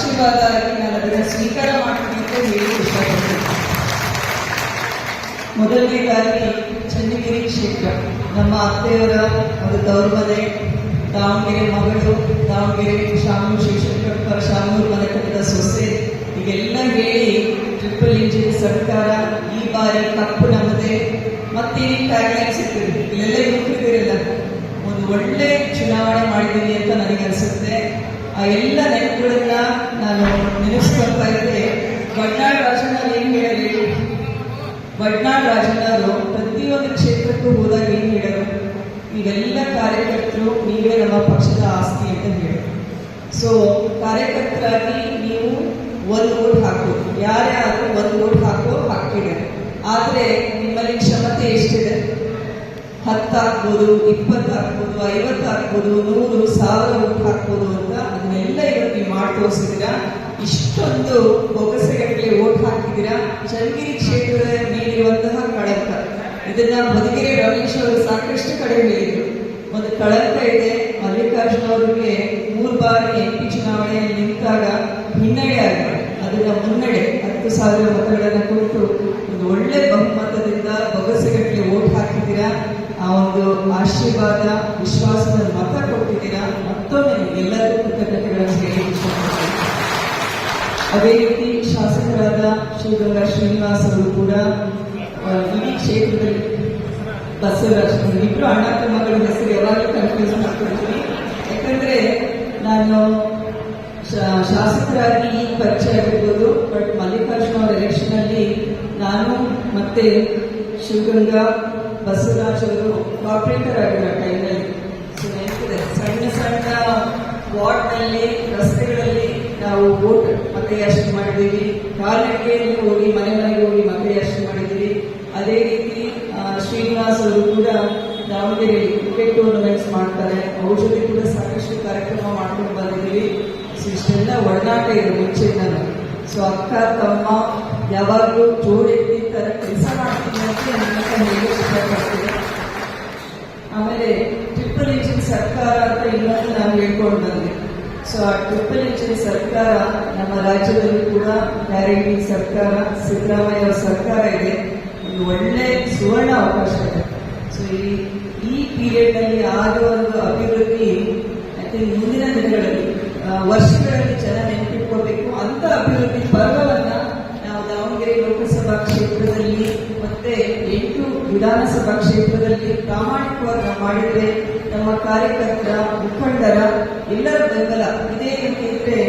ಆಶೀರ್ವಾದ ಆಗಿ ನಾನು ಅದನ್ನು ಸ್ವೀಕಾರ ಮಾಡ್ತೀನಿ ಅಂತ ಹೇಳಿ ಇಷ್ಟಪಡ್ತೀನಿ. ಮೊದಲನೇದಾಗಿ ಚನ್ನಗಿರಿ ಕ್ಷೇತ್ರ ನಮ್ಮ ಅತ್ತೆಯವರ ಒಂದು ತವರು ಮನೆ, ದಾವಣಗೆರೆ ಮಗಳು, ದಾವಣಗೆರೆ ಶಾಮೂರು ಶಿವಶಂಕರಪ್ಪ ಶಾಮೂರು ಮನೆ ಕಟ್ಟದ ಸೊಸೆ, ಹೀಗೆಲ್ಲ ಹೇಳಿ ಟ್ರಿಪಲ್ ಇಂಜಿನ್ ಸರ್ಕಾರ, ಈ ಬಾರಿ ಕಪ್ಪು ನಮ್ಮದೇ, ಮತ್ತೆ ಟ್ಯಾಗ್ಲೈನ್ ಸಿಗ್ತದೆ, ಇಲ್ಲೆಲ್ಲ ಯುವಕರಿರಲ್ಲ, ಒಂದು ಒಳ್ಳೆ ಚುನಾವಣೆ ಮಾಡಿದ್ದೀನಿ ಅಂತ ನನಗೆ ಅನಿಸುತ್ತೆ. ಆ ಎಲ್ಲ ನೆನಪುಗಳನ್ನ ನಾನು ನೆನೆಸ್ಕೊಳ್ತಾ ಇದ್ದೆ. ಬಡ್ನಾಳ್ ರಾಜಣ್ಣವ್ರು ಏನ್ ಹೇಳಿ, ಬಡ್ನಾಳ್ ರಾಜಣ್ಣವರು ಪ್ರತಿಯೊಂದು ಕ್ಷೇತ್ರಕ್ಕೂ ಹೋದಾಗ ಏನ್ ಹೇಳೋರು, ಇವೆಲ್ಲ ಕಾರ್ಯಕರ್ತರು ನೀವೇ ನಮ್ಮ ಪಕ್ಷದ ಆಸ್ತಿ ಅಂತ ಹೇಳೋರು. ಸೊ ಕಾರ್ಯಕರ್ತರಾಗಿ ನೀವು ಒಂದು ಓಟ್ ಹಾಕೋದು, ಯಾರೇ ಆದ್ರೂ ಒಂದು ಓಟ್ ಹಾಕೋ ಹಾಕಿದೆ, ಆದ್ರೆ ನಿಮ್ಮಲ್ಲಿ ಕ್ಷಮತೆ ಎಷ್ಟಿದೆ? 10 ಹಾಕ್ಬೋದು, 20 ಹಾಕ್ಬೋದು, 50 ಹಾಕ್ಬೋದು, 100, 1000 ಓಟ್ ಹಾಕ್ಬೋದು ಅಂತ ಅದನ್ನೆಲ್ಲ ಇವತ್ತು ನೀವು ಮಾಡಿ ತೋರಿಸಿದ್ದೀರಾ. ಇಷ್ಟೊಂದು ಬೊಗಸೆಗಟ್ಟಲೆ ಓಟ್ ಹಾಕಿದ್ದೀರಾ. ಚನ್ನಗಿರಿ ಕ್ಷೇತ್ರದ ಮೇಲಿರುವಂತಹ ಕಳಂಕ, ಇದನ್ನ ಬದಿಗೆರೆ ರಮೇಶ್ ಅವರು ಸಾಕಷ್ಟು ಕಡೆ ಹೇಳಿದ್ರು. ಒಂದು ಕಳಂಕ ಇದೆ. ಮಲ್ಲಿಕಾರ್ಜುನ ಅವರಿಗೆ 3 ಬಾರಿ MP ಚುನಾವಣೆಯಲ್ಲಿ ನಿಂತಾಗ ಹಿನ್ನಡೆ ಆಗಿದೆ, ಅದನ್ನ ಮುನ್ನಡೆ 10,000 ಮತಗಳನ್ನು ಕೊಟ್ಟು ಒಂದು ಒಳ್ಳೆ ಬಹುಮತದಿಂದ ಬೊಗಸೆಗಟ್ಟಲೆ ಓಟ್ ಹಾಕಿದ್ದೀರಾ. ಆ ಒಂದು ಆಶೀರ್ವಾದ, ವಿಶ್ವಾಸದ ಮತ ಕೊಟ್ಟಿದ್ದೀರಾ. ಮತ್ತೊಮ್ಮೆ ಎಲ್ಲರಿಗೂ ಕೃತಜ್ಞತೆಗಳನ್ನು ಹೇಳಿ ಇಷ್ಟಪಡ್ತೀನಿ. ಅದೇ ರೀತಿ ಶಾಸಕರಾದ ಶಿವಗಂಗಾ ಶ್ರೀನಿವಾಸ್ ಅವರು ಕೂಡ ಇಡೀ ಕ್ಷೇತ್ರದಲ್ಲಿ ಬಸವರಾಜ್ ಇಬ್ರು ಅಣ್ಣ ತಮ್ಮಗಳ ಹೆಸರು ಯಾವಾಗಲೂ ಕನ್ಫ್ಯೂಸ್ ಮಾಡ್ಕೊಳ್ತೀನಿ. ಯಾಕಂದ್ರೆ ನಾನು ಶಾಸಕರಾಗಿ ಈಗ ಪರಿಚಯ ಆಗಿರ್ಬೋದು, ಬಟ್ ಮಲ್ಲಿಕಾರ್ಜುನ ಅವರ ಎಲೆಕ್ಷನ್ ಅಲ್ಲಿ ನಾನು ಮತ್ತೆ ಶಿವಗಂಗಾ ಬಸವರಾಜ್ ಅವರು ಕಾರ್ಪೊರೇಟರ್ ಆಗಿರೋ ಟೈಮ್ನಲ್ಲಿ ನೆನಪಿದೆ. ಸಣ್ಣ ಸಣ್ಣ ವಾರ್ಡ್ನಲ್ಲಿ, ರಸ್ತೆಗಳಲ್ಲಿ ನಾವು ವೋಟ್ ಮತಯಾಚನೆ ಮಾಡಿದ್ದೀವಿ. ಕಾಲ್ನಡಿಗೆಯಲ್ಲಿ ಹೋಗಿ ಮನೆ ಮನೆಗೆ ಹೋಗಿ ಮತಯಾಚನೆ ಮಾಡಿದ್ದೀವಿ. ಅದೇ ರೀತಿ ಶ್ರೀನಿವಾಸ್ ಅವರು ಕೂಡ ದಾವಣಗೆರೆಯಲ್ಲಿ ಕ್ರಿಕೆಟ್ ಟೂರ್ನಮೆಂಟ್ಸ್ ಮಾಡ್ತಾರೆ, ಅವ್ರ ಜೊತೆ ಕೂಡ ಸಾಕಷ್ಟು ಕಾರ್ಯಕ್ರಮ ಮಾಡ್ಕೊಂಡು ಬಂದಿದ್ದೀವಿ. ಸೊ ಇಷ್ಟೆಲ್ಲ ಒಡನಾಟ ಇದೆ ಮುಂಚೆಯಿಂದ. ಸೊ ಅಕ್ಕ ತಮ್ಮ ಯಾವಾಗಲೂ ಜೋಡೆತ್ತಿ ತರ ಕೆಲಸ ಮಾಡ್ತೀನಿ ಅಂತ ನನ್ನ ಹೇಳಿ ಇಷ್ಟಪಡ್ತೀನಿ. ಆಮೇಲೆ ಟ್ರಿಪಲ್ ಇಂಜಿನ್ ಸರ್ಕಾರ ಅಂತ ಇನ್ನೊಂದು ನಾವು ಹೇಳ್ಕೊಂಡು ಬಂದ್ವಿ. ಸೊ ಆ ಟ್ರಿಪಲ್ ಇಂಜಿನ್ ಸರ್ಕಾರ ನಮ್ಮ ರಾಜ್ಯದಲ್ಲೂ ಕೂಡ ಗ್ಯಾರಂಟಿ ಸರ್ಕಾರ, ಸಿದ್ದರಾಮಯ್ಯ ಅವರ ಸರ್ಕಾರ ಇದೆ. ಒಂದು ಒಳ್ಳೆ ಸುವರ್ಣ ಅವಕಾಶ ಇದೆ. ಸೊ ಈ ಪೀರಿಯಡ್ ನಲ್ಲಿ ಆದ ಒಂದು ಅಭಿವೃದ್ಧಿ ಐ ಥಿಂಕ್ ಮುಂದಿನ ದಿನಗಳಲ್ಲಿ, ವರ್ಷಗಳಲ್ಲಿ ಜನ ನೆನಪಿಟ್ಕೋಬೇಕು. ಅಂತ ಅಭಿವೃದ್ಧಿ ಪರ್ವವನ್ನ ನಾವು ದಾವಣಗೆರೆ ಲೋಕಸಭಾ ಕ್ಷೇತ್ರದಲ್ಲಿ ಮತ್ತೆ 8 ವಿಧಾನಸಭಾ ಕ್ಷೇತ್ರದಲ್ಲಿ ಪ್ರಾಮಾಣಿಕವಾಗಿ ನಾವು ಮಾಡಿದ್ರೆ ನಮ್ಮ ಕಾರ್ಯಕರ್ತರ, ಮುಖಂಡರ ಎಲ್ಲರ ಬೆಂಬಲ ಇದೇ ರೀತಿ ಇದ್ರೆ